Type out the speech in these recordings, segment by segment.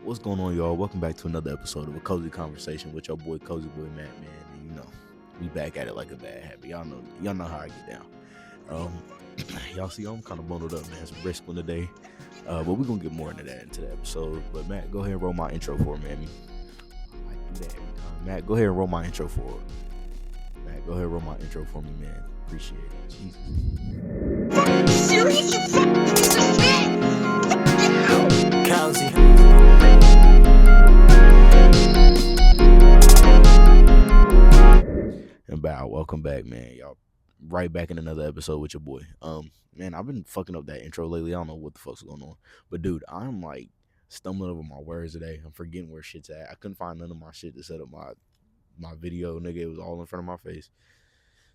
What's going on, y'all? Welcome back to another episode of a Cozy Conversation with your boy Cozy Boy Matt, man. And we back at it like a bad habit. Y'all know how I get down. Y'all see, I'm kind of bundled up, man. It's a brisk one today. But we're gonna get more into that into the episode. But Matt, go ahead and roll my intro for me, man. I do that every time. Matt, go ahead and roll my intro for me, man. Appreciate it. Jesus. Serious, you fucking piece of shit! Cozy. And bow, welcome back, man. Y'all right back in another episode with your boy. Man, I've been fucking up that intro lately. I don't know what the fuck's going on. But dude, I'm like stumbling over my words today. I'm forgetting where shit's at. I couldn't find none of my shit to set up my video, nigga. It was all in front of my face.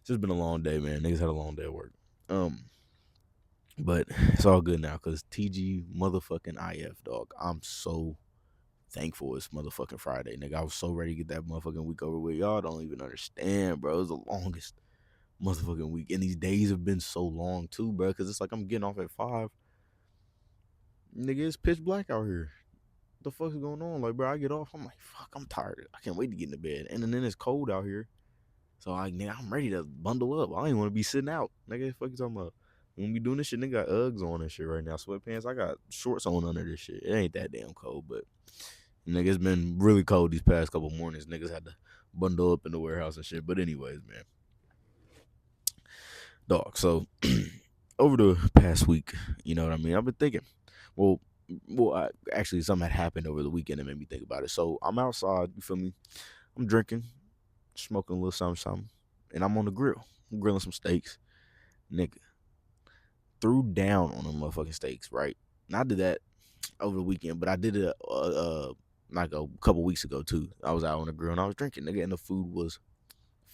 It's just been a long day, man. Niggas had a long day at work. But it's all good now because TG motherfucking IF, dog. I'm so thankful it's motherfucking Friday, nigga. I was so ready to get that motherfucking week over with. Y'all don't even understand, bro. It was the longest motherfucking week. And these days have been so long, too, bro, because it's like I'm getting off at 5. Nigga, it's pitch black out here. What the fuck is going on? Like, bro, I get off. I'm like, fuck, I'm tired. I can't wait to get into bed. And then it's cold out here. So, nigga, I'm ready to bundle up. I don't even want to be sitting out. Nigga, what the fuck you talking about? When we doing this shit, nigga got Uggs on and shit right now. Sweatpants. I got shorts on under this shit. It ain't that damn cold, but nigga, it's been really cold these past couple mornings. Niggas had to bundle up in the warehouse and shit. But anyways, man. Dog, so over the past week, you know what I mean? I've been thinking. Actually, something had happened over the weekend that made me think about it. So I'm outside, you feel me? I'm drinking, smoking a little something, and I'm on the grill. I'm grilling some steaks. Nigga, threw down on them motherfucking steaks, right? And I did that over the weekend, but I did it like a couple weeks ago too. I was out on the grill and I was drinking, nigga, and the food was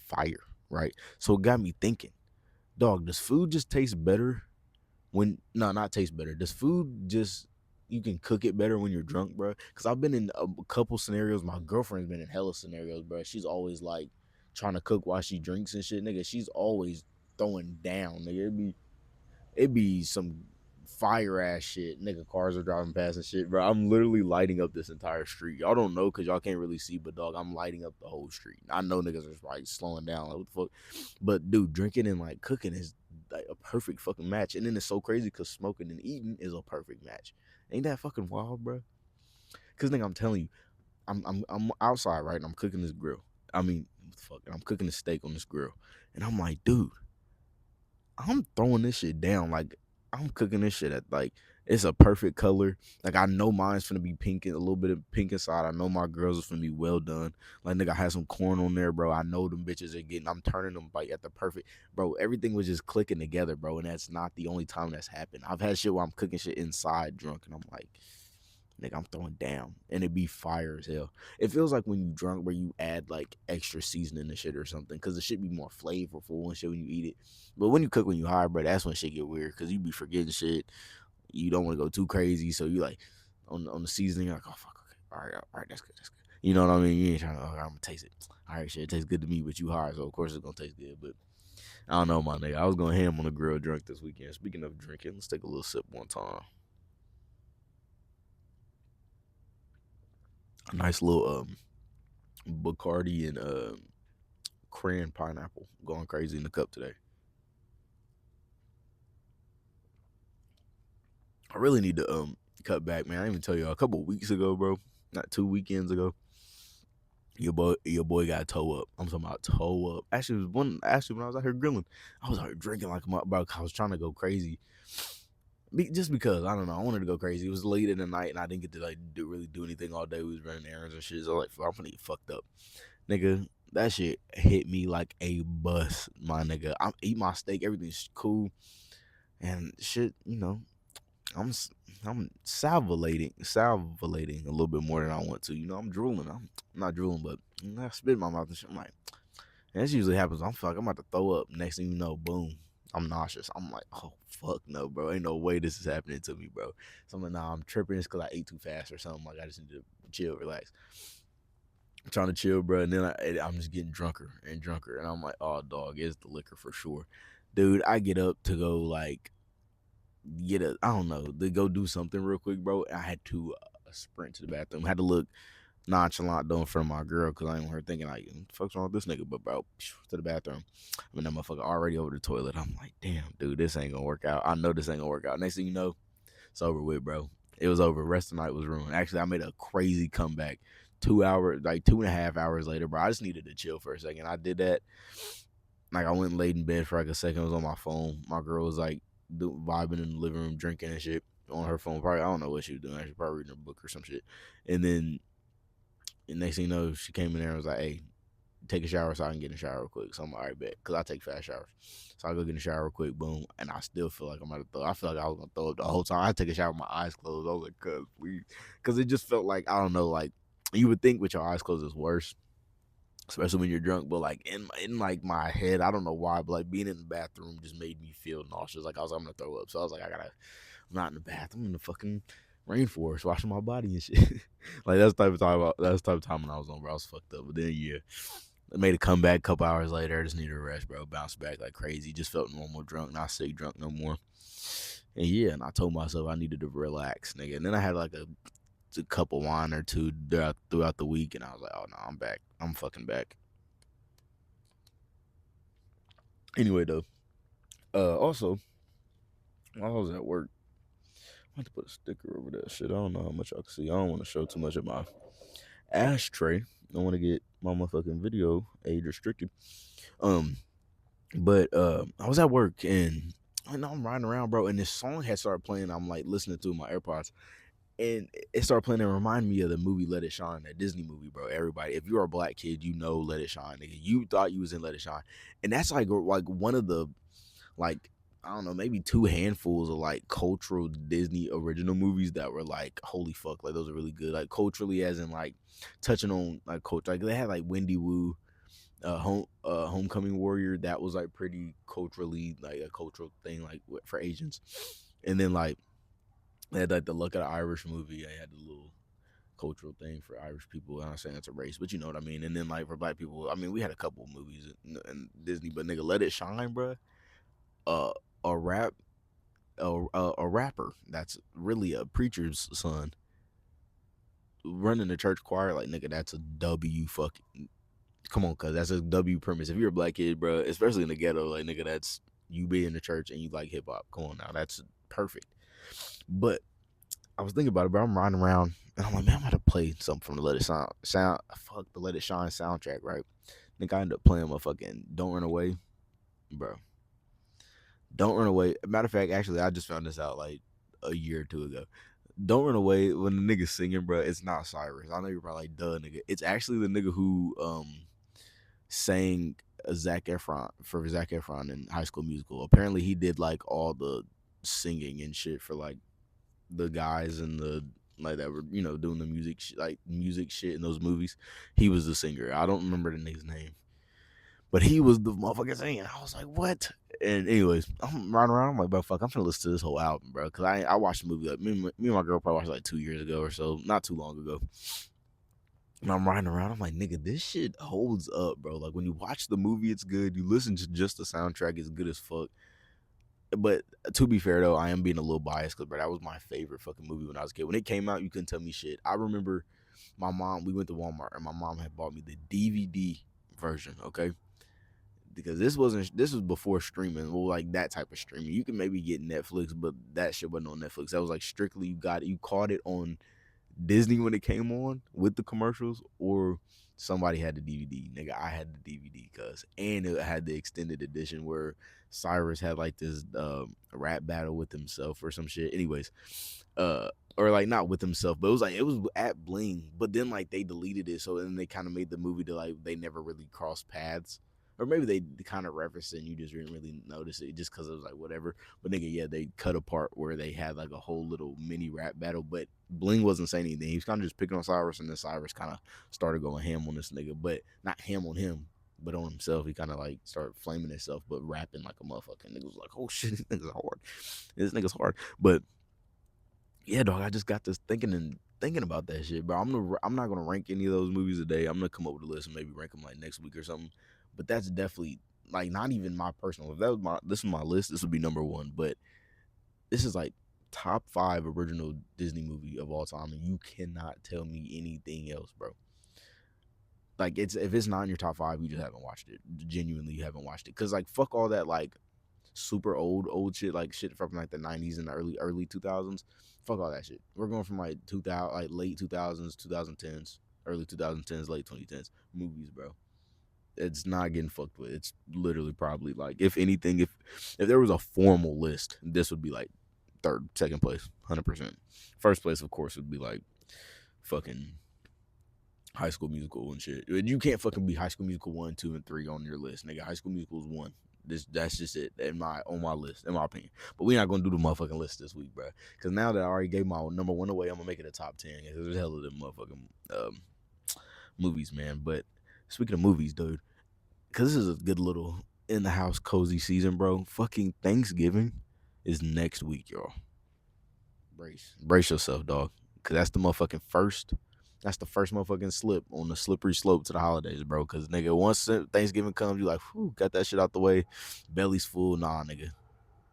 fire, right? So it got me thinking, dog, does food just taste better not taste better? Does food just, you can cook it better when you're drunk, bro? Because I've been in a couple scenarios. My girlfriend's been in hella scenarios, bro. She's always like trying to cook while she drinks and shit, nigga. She's always throwing down, nigga. It'd be some fire ass shit. Nigga, cars are driving past and shit, bro. I'm literally lighting up this entire street. Y'all don't know because y'all can't really see, but dog, I'm lighting up the whole street. I know niggas are like slowing down. Like, what the fuck? But dude, drinking and like cooking is like a perfect fucking match. And then it's so crazy because smoking and eating is a perfect match. Ain't that fucking wild, bro? Because nigga, I'm telling you, I'm outside, right? And I'm cooking this grill. I'm cooking a steak on this grill. And I'm like, dude, I'm throwing this shit down. Like, I'm cooking this shit at, like, it's a perfect color. Like, I know mine's finna be pink, a little bit of pink inside. I know my girls is finna be well done. Like, nigga, I had some corn on there, bro. I know them bitches are getting, I'm turning them like at the perfect, bro. Everything was just clicking together, bro. And that's not the only time that's happened. I've had shit where I'm cooking shit inside drunk, and I'm like, nigga, I'm throwing down, and it be fire as hell. It feels like when you drunk where you add like extra seasoning to shit or something, because the shit be more flavorful and shit when you eat it. But when you cook when you high, bro, that's when shit get weird, because you be forgetting shit. You don't want to go too crazy, so you like on the seasoning, you're like, oh fuck, okay, all right, that's good. You know what I mean? You ain't trying to, I'm gonna taste it. All right, shit, it tastes good to me, but you high, so of course it's gonna taste good. But I don't know, my nigga. I was going ham on the grill drunk this weekend. Speaking of drinking, let's take a little sip one time. A nice little Bacardi and crayon pineapple, going crazy in the cup today. I really need to cut back, man. I didn't even tell you a couple weeks ago, bro. Not 2 weekends ago. Your boy got toe up. I'm talking about toe up. Actually, when I was out here grilling, I was out here drinking like a bro. I was trying to go crazy. Just because, I don't know, I wanted to go crazy. It was late in the night and I didn't get to like really do anything all day. We was running errands and shit. So like, I'm gonna get fucked up, nigga. That shit hit me like a bus, my nigga. I eat my steak, everything's cool, and shit. You know, I'm salivating a little bit more than I want to. You know, I'm drooling. I'm not drooling, but I spit in my mouth and shit. I'm like, and this usually happens. I'm like, I'm about to throw up. Next thing you know, boom. I'm nauseous. I'm like, oh, fuck no, bro. Ain't no way this is happening to me, bro. So I'm like, nah, I'm tripping. It's because I ate too fast or something. Like, I just need to chill, relax. I'm trying to chill, bro. And then I'm just getting drunker and drunker. And I'm like, oh, dog, it's the liquor for sure. Dude, I get up to go, like, I don't know, to go do something real quick, bro. I had to a sprint to the bathroom. Had to look nonchalant though in front of my girl because I ain't want her thinking like, "What the fuck's wrong with this nigga?" But bro, to the bathroom. I mean, that motherfucker already over the toilet. I'm like, damn, dude, this ain't gonna work out. I know this ain't gonna work out. Next thing you know, it's over with, bro. It was over. Rest of the night was ruined. Actually, I made a crazy comeback. 2 hours, like 2.5 hours later, bro. I just needed to chill for a second. I did that. Like I went and laid in bed for like a second. I was on my phone. My girl was like vibing in the living room, drinking and shit on her phone. Probably I don't know what she was doing. She was probably reading a book or some shit. And then the next thing you know, she came in there and was like, "Hey, take a shower so I can get in the shower real quick." So I'm like, "All right, bet," because I take fast showers. So I go get in the shower real quick, boom, and I still feel like I'm about to throw. I feel like I was gonna throw up the whole time. I take a shower with my eyes closed. I was like, "Cuz, please," because it just felt like I don't know, like you would think with your eyes closed is worse, especially when you're drunk. But like in like my head, I don't know why, but like being in the bathroom just made me feel nauseous. Like I was like, I'm gonna throw up. So I was like, I'm not in the bathroom. I'm in the fucking rainforest washing my body and shit. Like that's the type of time. That's the type of time when I was on, bro. I was fucked up. But then yeah, I made a comeback a couple hours later. I just needed a rest, bro. Bounced back like crazy. Just felt normal drunk, not sick drunk no more. And yeah, and I told myself I needed to relax, nigga. And then I had like a couple wine or two throughout the week, and I was like, oh no, I'm back. I'm fucking back. Anyway, though, also while I was at work, I had to put a sticker over that shit. I don't know how much y'all can see. I don't want to show too much of my ashtray. I don't want to get my motherfucking video age restricted. Um, but I was at work and I know I'm riding around, bro, and this song had started playing. I'm like listening to my AirPods, and it started playing and remind me of the movie Let It Shine, that Disney movie, bro. Everybody, if you're a black kid, you know Let It Shine, nigga. You thought you was in Let It Shine, and that's like one of the like I don't know, maybe two handfuls of like cultural Disney original movies that were like holy fuck, like those are really good, like culturally, as in like touching on like culture. Like they had like Wendy Wu, Homecoming Warrior, that was like pretty culturally like a cultural thing like for Asians, and then like they had like the Luck of the Irish movie. I had the little cultural thing for Irish people. I'm not saying it's a race, but you know what I mean. And then like for black people, I mean we had a couple of movies in Disney, but nigga, Let It Shine, bro. Uh, a rap a rapper that's really a preacher's son running the church choir, like nigga, that's a W fucking come on, cuz that's a W premise. If you're a black kid, bro, especially in the ghetto, like nigga, that's you be in the church and you like hip hop. Come on now, that's perfect. But I was thinking about it, bro. I'm riding around and I'm like, man, I'm gonna play something from the Let It Fuck the Let It Shine soundtrack, right? Think I ended up playing my fucking Don't Run Away, bro. Don't Run Away. Matter of fact, actually, I just found this out like a year or two ago. Don't Run Away, when the nigga singing, bro, it's not Cyrus. I know you're probably like, duh, nigga. It's actually the nigga who sang Zac Efron for Zac Efron in High School Musical. Apparently, he did like all the singing and shit for like the guys and the like that were doing the like music shit in those movies. He was the singer. I don't remember the nigga's name, but he was the motherfucker singing. I was like, what? And anyways, I'm riding around. I'm like, bro, fuck, I'm gonna listen to this whole album, bro. Cause I watched the movie like me and my girl probably watched it like 2 years ago or so, not too long ago. And I'm riding around. I'm like, nigga, this shit holds up, bro. Like when you watch the movie, it's good. You listen to just the soundtrack, it's good as fuck. But to be fair though, I am being a little biased because, bro, that was my favorite fucking movie when I was a kid. When it came out, you couldn't tell me shit. I remember my mom. We went to Walmart and my mom had bought me the DVD version. Okay, because this was before streaming, well, like that type of streaming. You can maybe get Netflix, but that shit wasn't on Netflix. That was like strictly you caught it on Disney when it came on with the commercials, or somebody had the DVD. Nigga, I had the DVD, cuz, and it had the extended edition where Cyrus had like this rap battle with himself or some shit. Anyways, or like not with himself, but it was at Bling, but then like they deleted it, so then they kind of made the movie to like they never really crossed paths. Or maybe they kind of referenced it and you just didn't really notice it just because it was like whatever. But nigga, yeah, they cut apart where they had like a whole little mini rap battle. But Bling wasn't saying anything. He was kind of just picking on Cyrus, and then Cyrus kind of started going ham on this nigga, but not ham on him, but on himself. He kind of like started flaming himself, but rapping like a motherfucker. And nigga was like, oh shit, this nigga's hard. This nigga's hard. But yeah, dog, I just got this thinking about that shit, bro. I'm not gonna rank any of those movies today. I'm gonna come up with a list and maybe rank them like next week or something. But that's definitely like not even my personal. If that was my this is my list, this would be number one. But this is like top 5 original Disney movie of all time, and you cannot tell me anything else, bro. Like, it's if it's not in your top 5, you just haven't watched it. Genuinely, you haven't watched it. Cause like fuck all that like super old shit, like shit from like the 90s and the early 2000s. Fuck all that shit. We're going from like 2000, like late 2000s, 2010s, early 2010s, late 2010s movies, bro. It's not getting fucked with. It's literally probably like, if anything, if there was a formal list, this would be like third, second place, 100%. First place, of course, would be like fucking High School Musical and shit. You can't fucking be High School Musical 1, 2, and 3 on your list, nigga. High School Musical is 1. That's just it on my list, in my opinion. But we're not gonna do the motherfucking list this week, bro. Because now that I already gave my number 1 away, I'm gonna make it a top 10. Because there's hell of them motherfucking movies, man. But speaking of movies, dude, because this is a good little in the house cozy season, bro. Fucking Thanksgiving is next week, y'all. Brace yourself, dog. Because that's the motherfucking first. That's the first motherfucking slip on the slippery slope to the holidays, bro. Because, nigga, once Thanksgiving comes, you like, whew, got that shit out the way. Belly's full. Nah, nigga.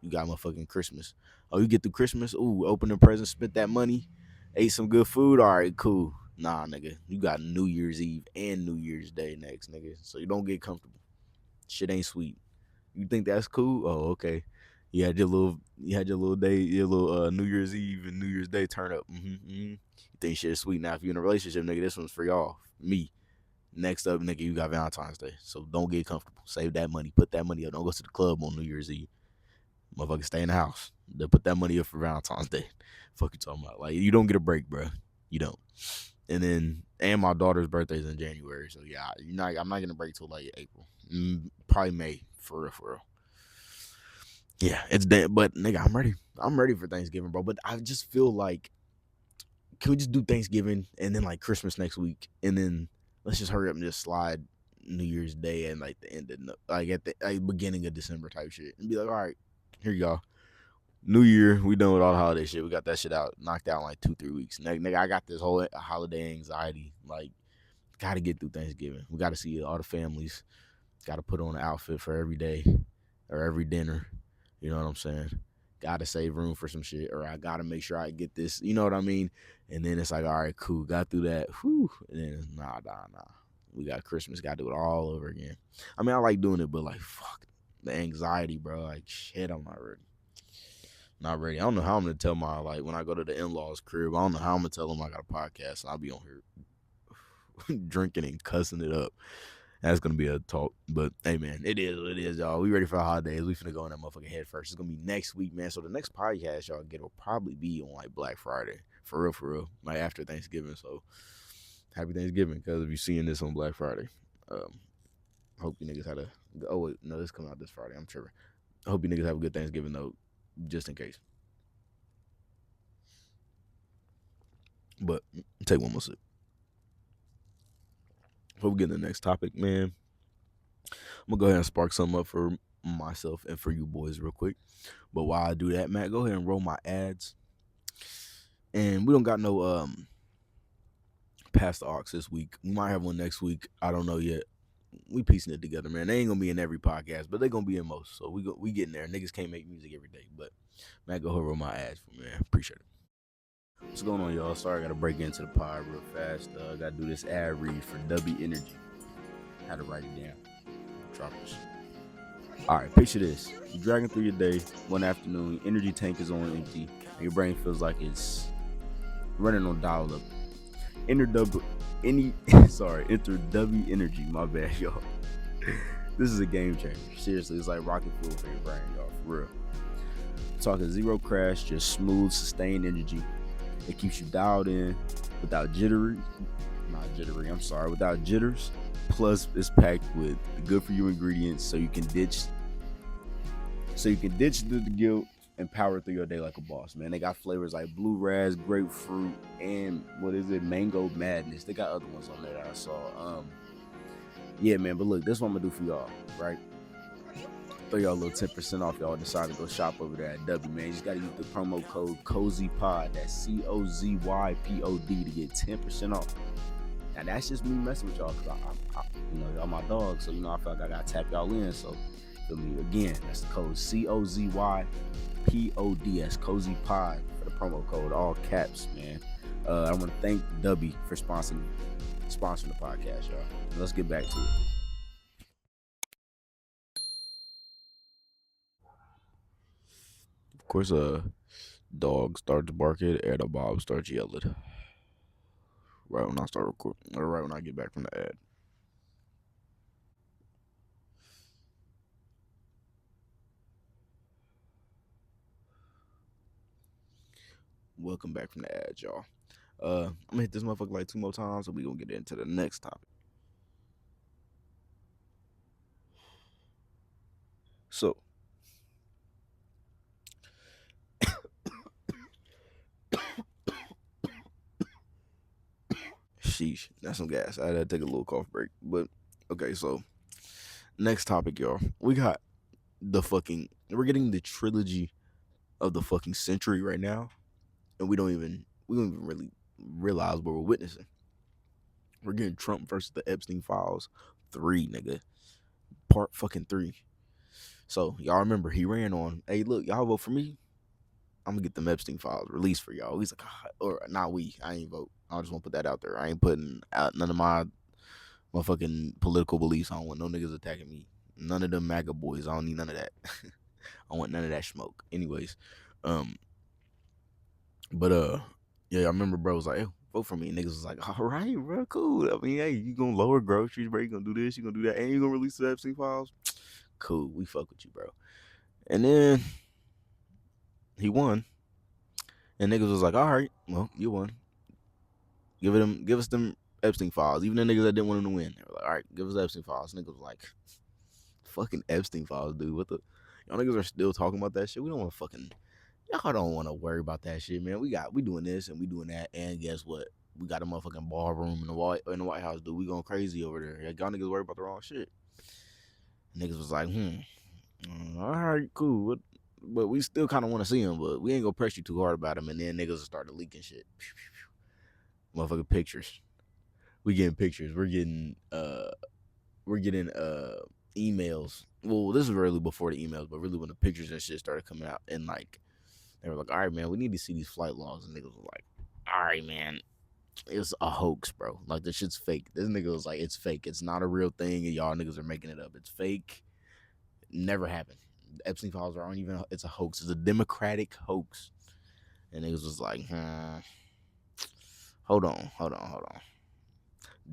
You got motherfucking Christmas. Oh, you get through Christmas? Ooh, open the presents, spent that money, ate some good food. All right, cool. Nah, nigga. You got New Year's Eve and New Year's Day next, nigga. So you don't get comfortable. Shit ain't sweet. You think that's cool? Oh, okay. You had your little day, your little New Year's Eve and New Year's Day turn up. You think shit is sweet. Now if you're in a relationship, nigga, this one's for y'all. Me. Next up, nigga, you got Valentine's Day. So don't get comfortable. Save that money. Put that money up. Don't go to the club on New Year's Eve. Motherfucker, stay in the house. They'll put that money up for Valentine's Day. Fuck you talking about? Like, you don't get a break, bro. You don't. And my daughter's birthday's in January. So yeah, I'm not gonna break till like April. Probably May, for real, for real. Yeah, it's dead. But nigga, I'm ready. I'm ready for Thanksgiving, bro. But I just feel like, can we just do Thanksgiving and then like Christmas next week, and then let's just hurry up and just slide New Year's Day and like the end of like at the beginning of December type shit, and be like, all right, here you go. New Year, we done with all the holiday shit. We got that shit out, knocked out in like 2-3 weeks. Nigga, I got this whole holiday anxiety. Like, gotta get through Thanksgiving. We gotta see all the families. Gotta put on an outfit for every day or every dinner. You know what I'm saying? Gotta save room for some shit, or I gotta make sure I get this. You know what I mean? And then it's like, all right, cool, got through that. Whew. And then nah. We got Christmas. Gotta do it all over again. I mean, I like doing it, but like, fuck the anxiety, bro. Like, shit, I'm not ready. Not ready. I don't know how I'm gonna tell my, like, when I go to the in-laws crib. I don't know how I'm gonna tell them I got a podcast and I'll be on here drinking and cussing it up. That's gonna be a talk. But hey, man, it is what it is, y'all. We ready for the holidays. We finna go in that motherfucking head first. It's gonna be next week, man. So the next podcast y'all get will probably be on like Black Friday. For real. Like after Thanksgiving. So happy Thanksgiving, because if you're seeing this on Black Friday. Hope you niggas had a, oh wait, no, this coming out this Friday. I'm tripping. I hope you niggas have a good Thanksgiving though, just in case. But take one more sip. Before we get to the next topic, man, I'm gonna go ahead and spark something up for myself and for you boys real quick. But while I do that, Matt, go ahead and roll my ads. And we don't got no past the aux this week. We might have one next week. I don't know yet. We piecing it together, man. They ain't gonna be in every podcast, but they gonna be in most. So we getting there. Niggas can't make music every day, but Matt, go ahead and roll my ads for me, man. Appreciate it. What's going on, y'all? Sorry, I gotta break into the pod real fast. Gotta do this ad read for W Energy. Had to write it down. Drop this. All right, picture this. You're dragging through your day one afternoon, your energy tank is on empty, and your brain feels like it's running on dial up. Enter W Energy, my bad, y'all. This is a game changer. Seriously, it's like rocket fuel for your brain, y'all, for real. Talking zero crash, just smooth, sustained energy. It keeps you dialed in without without jitters. Plus, it's packed with good for you ingredients, so you can ditch the guilt and power through your day like a boss, man. They got flavors like blue raz, grapefruit, and mango madness. They got other ones on there that I saw. Yeah, man. But look, this is what I'm gonna do for y'all, right? Throw y'all a little 10% off. Y'all decide to go shop over there at W, man. You just gotta use the promo code COZYPOD. That's COZYPOD to get 10% off. Now that's just me messing with y'all, because I y'all my dogs, so I feel like I gotta tap y'all in. So Feel me? Again, that's the code COZYPODS, Cozy Pod for the promo code, all caps, man. I want to thank Dubby for sponsoring the podcast, y'all. Let's get back to it. Of course, dog starts barking and a mob starts yelling. Right when I start recording, or right when I get back from the ad. Welcome back from the ad, y'all. I'm gonna hit this motherfucker like 2 more times, so we gonna get into the next topic. So, sheesh, that's some gas. I had to take a little cough break, but okay. So, next topic, y'all. We're getting the trilogy of the fucking century right now, and we don't even really realize what we're witnessing. We're getting Trump versus the Epstein files 3, nigga. Part fucking 3. So y'all remember he ran on, hey, look, y'all vote for me, I'm gonna get them Epstein files released for y'all. He's like, or not we. I ain't vote. I just want to put that out there. I ain't putting out none of my motherfucking political beliefs. I don't want no niggas attacking me. None of them MAGA boys. I don't need none of that. I want none of that smoke. Anyways, um, but yeah, I remember bro was like, hey, vote for me. And niggas was like, all right, bro, cool. I mean, hey, you gonna lower groceries, bro? You gonna do this? You gonna do that? And you gonna release the Epstein files? Cool. We fuck with you, bro. And then he won. And niggas was like, all right, well, you won. Give us them Epstein files. Even the niggas that didn't want him to win, they were like, all right, give us Epstein files. Niggas was like, fucking Epstein files, dude. What the? Y'all niggas are still talking about that shit. We don't want to fucking. Y'all don't want to worry about that shit, man. We doing this and we doing that, and guess what? We got a motherfucking ballroom in the White House, dude. We going crazy over there. Y'all niggas worry about the wrong shit. Niggas was like, all right, cool. But we still kind of want to see him, but we ain't gonna press you too hard about him. And then niggas started leaking shit. Motherfucking pictures. We getting pictures. We're getting emails. Well, this is really before the emails, but really when the pictures and shit started coming out, and like they were like, all right, man, we need to see these flight logs. And niggas was like, all right, man, it's a hoax, bro. Like this shit's fake. This nigga was like, it's fake. It's not a real thing, and y'all niggas are making it up. It's fake. Never happened. The Epstein files aren't even. It's a hoax. It's a Democratic hoax. And niggas was like, hold on.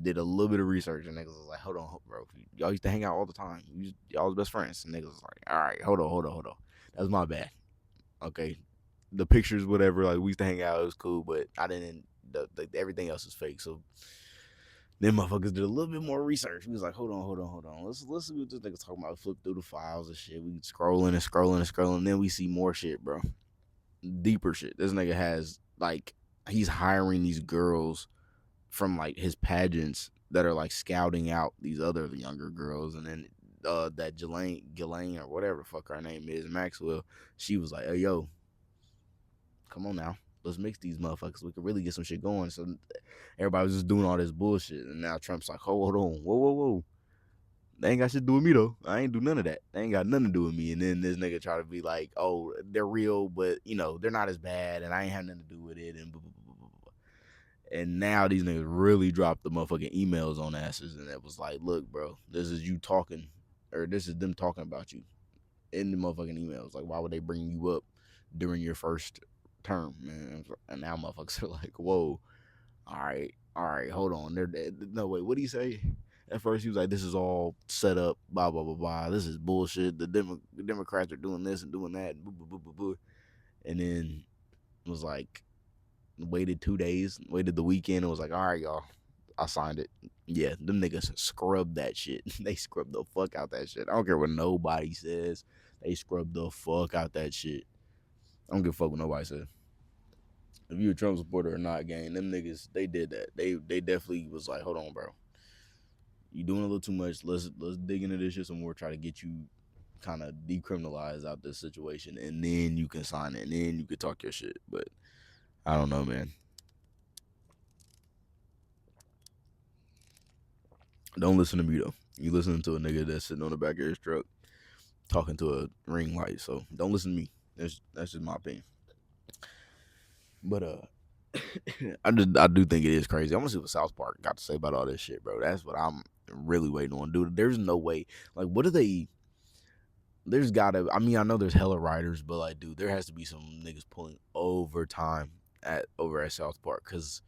Did a little bit of research, and niggas was like, hold on, bro. Y'all used to hang out all the time. Y'all was best friends. And niggas was like, all right, hold on. That's my bad. Okay. The pictures, whatever, like we used to hang out, it was cool, but I didn't. Everything else is fake. So then motherfuckers did a little bit more research. We was like, hold on. Let's see what this nigga's talking about. Flip through the files and shit. We scrolling. And then we see more shit, bro. Deeper shit. This nigga has like he's hiring these girls from like his pageants that are like scouting out these other younger girls, and then that Ghislaine or whatever the fuck her name is, Maxwell, she was like, hey yo, come on now, let's mix these motherfuckers. We could really get some shit going. So everybody was just doing all this bullshit, and now Trump's like, hold on, whoa. They ain't got shit to do with me though. I ain't do none of that. They ain't got nothing to do with me. And then this nigga try to be like, oh, they're real, but you know, they're not as bad, and I ain't have nothing to do with it, and blah, blah, blah, blah, blah. And now these niggas really dropped the motherfucking emails on asses, and it was like, look, bro, this is you talking, or this is them talking about you in the motherfucking emails. Like, why would they bring you up during your first term, man? And now motherfuckers are like, whoa, all right, hold on. No, wait, what did he say? At first, he was like, this is all set up, blah, blah, blah, blah. This is bullshit. The Democrats are doing this and doing that, and blah, blah, blah, blah, blah. And then it was like, waited 2 days, waited the weekend, and was like, all right, y'all, I signed it. Yeah, them niggas scrubbed that shit. They scrubbed the fuck out that shit. I don't care what nobody says. They scrubbed the fuck out that shit. I don't give a fuck what nobody says. If you a Trump supporter or not, gang, them niggas, they did that. They definitely was like, hold on, bro. You doing a little too much. Let's dig into this shit some more. Try to get you kind of decriminalized out this situation, and then you can sign it, and then you can talk your shit. But I don't know, man. Don't listen to me though. You listening to a nigga that's sitting on the back of his truck talking to a ring light. So don't listen to me. That's just my opinion. But I do think it is crazy. I want to see what South Park got to say about all this shit, bro. That's what I'm really waiting on, dude. There's no way. Like, what do they? There's gotta. I mean, I know there's hella writers, but like, dude, there has to be some niggas pulling overtime at over at South Park because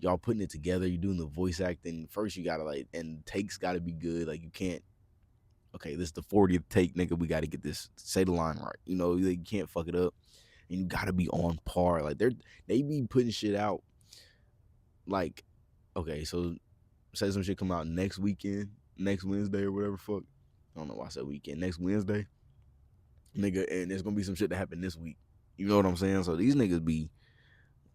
y'all putting it together. You're doing the voice acting. First, you gotta like, and takes gotta be good. Like, you can't. Okay, this is the 40th take, nigga. We gotta get this. Say the line right. You know, like, you can't fuck it up, and you gotta be on par. Like, they be putting shit out. Like, okay, so say some shit come out next weekend, next Wednesday or whatever. Fuck, I don't know why I said weekend. Next Wednesday, nigga, and there's gonna be some shit that happened this week. You know what I'm saying? So these niggas be,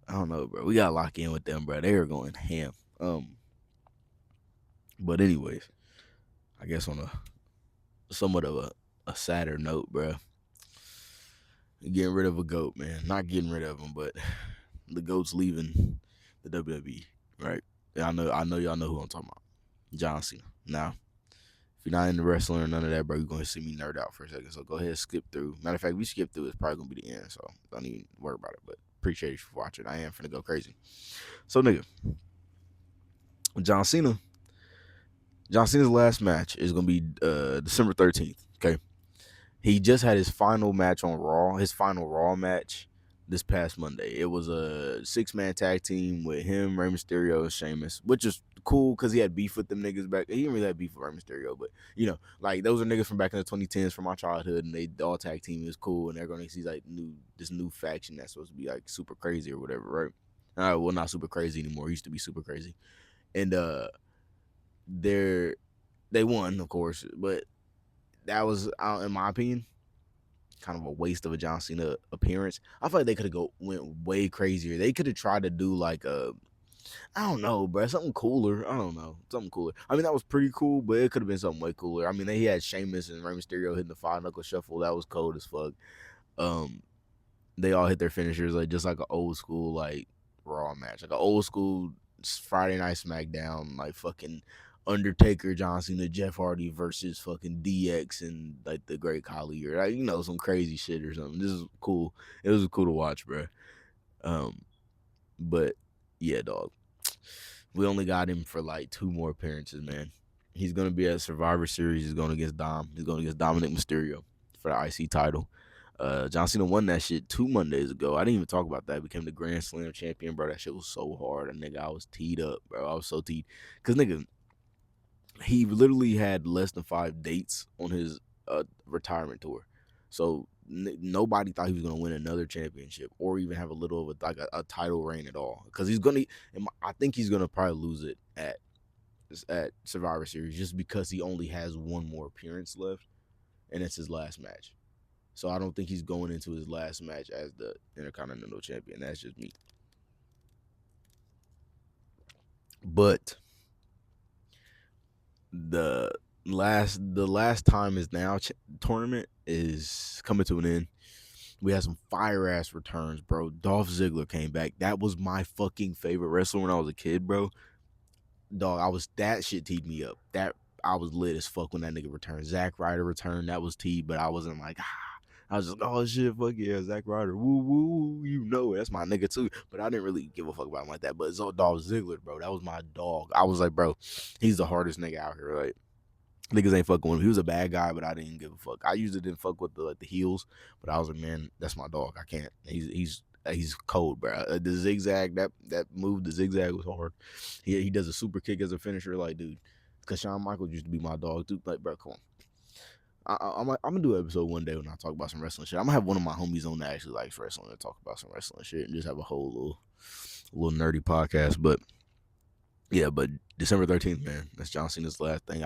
I don't know, bro. We gotta lock in with them, bro. They are going ham. But anyways, I guess on a somewhat of a sadder note, bro. Getting rid of a goat, man. Not getting rid of him, but the goat's leaving the WWE, right? Yeah, I know y'all know who I'm talking about. John Cena. Now, if you're not into wrestling or none of that, bro, you're gonna see me nerd out for a second. So go ahead, skip through. Matter of fact, if you skip through, it's probably gonna be the end. So don't even worry about it. But appreciate you for watching. I am finna go crazy. So nigga, John Cena. John Cena's last match is gonna be December 13th. Okay. He just had his final match on Raw, his final Raw match this past Monday. It was a 6-man tag team with him, Rey Mysterio, and Sheamus, which is cool because he had beef with them niggas back. He didn't really have beef with Rey Mysterio, but you know, like those are niggas from back in the 2010s from my childhood, and they all tag team is cool, and they're gonna see like this new faction that's supposed to be like super crazy or whatever, right? Well, not super crazy anymore. He used to be super crazy, and they're they won, of course, but that was, in my opinion, kind of a waste of a John Cena appearance. I feel like they could have went way crazier. They could have tried to do like a, I don't know, bro, something cooler. I don't know, something cooler. I mean, that was pretty cool, but it could have been something way cooler. I mean, he had Sheamus and Rey Mysterio hitting the five knuckle shuffle. That was cold as fuck. Um, they all hit their finishers like just like an old school like Raw match, like an old school Friday Night SmackDown, like fucking Undertaker, John Cena, Jeff Hardy versus fucking DX and like the Great Khali or like, you know, some crazy shit or something. This is cool. It was cool to watch, bro. Um, but yeah, dog. We only got him for like 2 more appearances, man. He's gonna be at Survivor Series. He's going against Dom. He's going against Dominic Mysterio for the IC title. John Cena won that shit 2 Mondays ago. I didn't even talk about that. He became the Grand Slam champion, bro. That shit was so hard. And nigga, I was teed up, bro. I was so teed. Cause nigga, he literally had less than 5 dates on his retirement tour. So nobody thought he was gonna win another championship or even have a little of a title reign at all. Cause he's gonna, I think he's gonna probably lose it at Survivor Series just because he only has 1 more appearance left, and it's his last match. So I don't think he's going into his last match as the Intercontinental Champion. That's just me. But the last time is now tournament is coming to an end. We had some fire ass returns, bro. Dolph Ziggler came back. That was my fucking favorite wrestler when I was a kid, bro. Dog, that shit teed me up. That I was lit as fuck when that nigga returned. Zack Ryder returned. That was teed, but I wasn't like, I was just like, oh shit, fuck yeah, Zack Ryder, woo woo, you know it. That's my nigga too. But I didn't really give a fuck about him like that. But Dolph Ziggler, bro, that was my dog. I was like, bro, he's the hardest nigga out here, right? Niggas ain't fucking with him. He was a bad guy, but I didn't give a fuck. I usually didn't fuck with the heels, but I was like, man, that's my dog. I can't. He's cold, bro. The zigzag, that move, the zigzag was hard. He does a super kick as a finisher, like dude. Because Shawn Michaels used to be my dog, dude. Like, bro, come on. I'm gonna do an episode one day when I talk about some wrestling shit. I'm gonna have one of my homies on that actually likes wrestling and talk about some wrestling shit and just have a whole little nerdy podcast. But yeah, but December 13th, man, that's John Cena's last thing.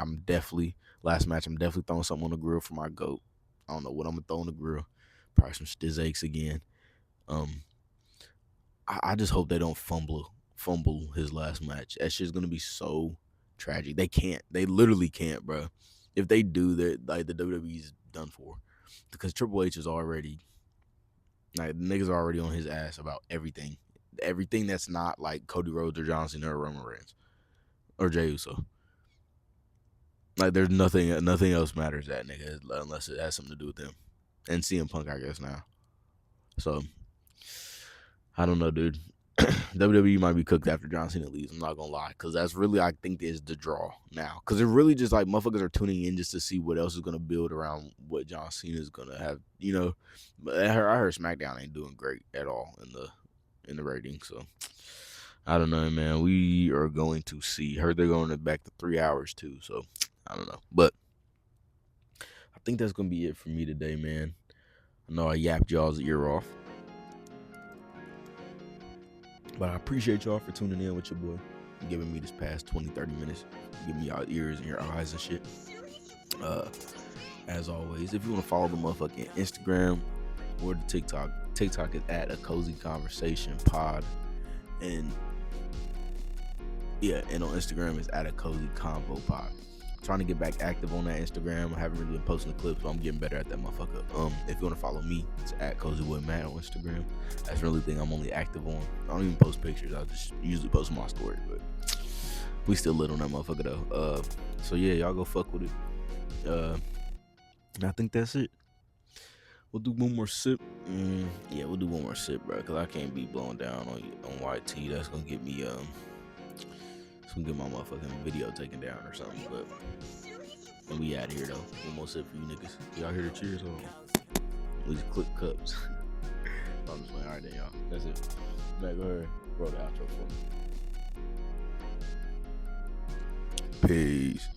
Last match. I'm definitely throwing something on the grill for my goat. I don't know what I'm gonna throw on the grill. Probably some steaks again. Um, I just hope they don't fumble his last match. That shit's gonna be so tragic. They can't. They literally can't, bro. If they do, that like the WWE's done for, because Triple H is already like the niggas are already on his ass about everything that's not like Cody Rhodes or John Cena or Roman Reigns or Jey Uso. Like there's nothing else matters that nigga unless it has something to do with them. And CM Punk, I guess now. So I don't know, dude. WWE might be cooked after John Cena leaves. I'm not gonna lie, because that's really I think is the draw now. Because it really just like motherfuckers are tuning in just to see what else is gonna build around what John Cena is gonna have. You know, but I heard SmackDown ain't doing great at all in the ratings. So I don't know, man. We are going to see. Heard they're going back to 3 hours too. So I don't know, but I think that's gonna be it for me today, man. I know I yapped y'all's ear off. But I appreciate y'all for tuning in with your boy, giving me this past 20, 30 minutes, giving me y'all ears and your eyes and shit. As always, if you want to follow the motherfucking Instagram or the TikTok is at a Cozy Conversation Pod. And yeah, and on Instagram is at a Cozy Convo Pod. Trying to get back active on that Instagram. I haven't really been posting the clips, but I'm getting better at that motherfucker. If you want to follow me, it's at Cozy with Matt on Instagram. That's the only thing I'm only active on. I don't even post pictures. I just usually post my story, but we still lit on that motherfucker though. So yeah, y'all go fuck with it. I think that's it. We'll do one more sip. Yeah, we'll do one more sip, bro. Cause I can't be blowing down on YT. That's gonna get me it's gonna get my motherfucking video taken down or something. But and we out here though. One more sip for you niggas. Y'all hear the cheers? Hold on. We just click cups. I'm just playing. All right then, y'all. That's it. Matt, go ahead. Roll the outro for me. Peace.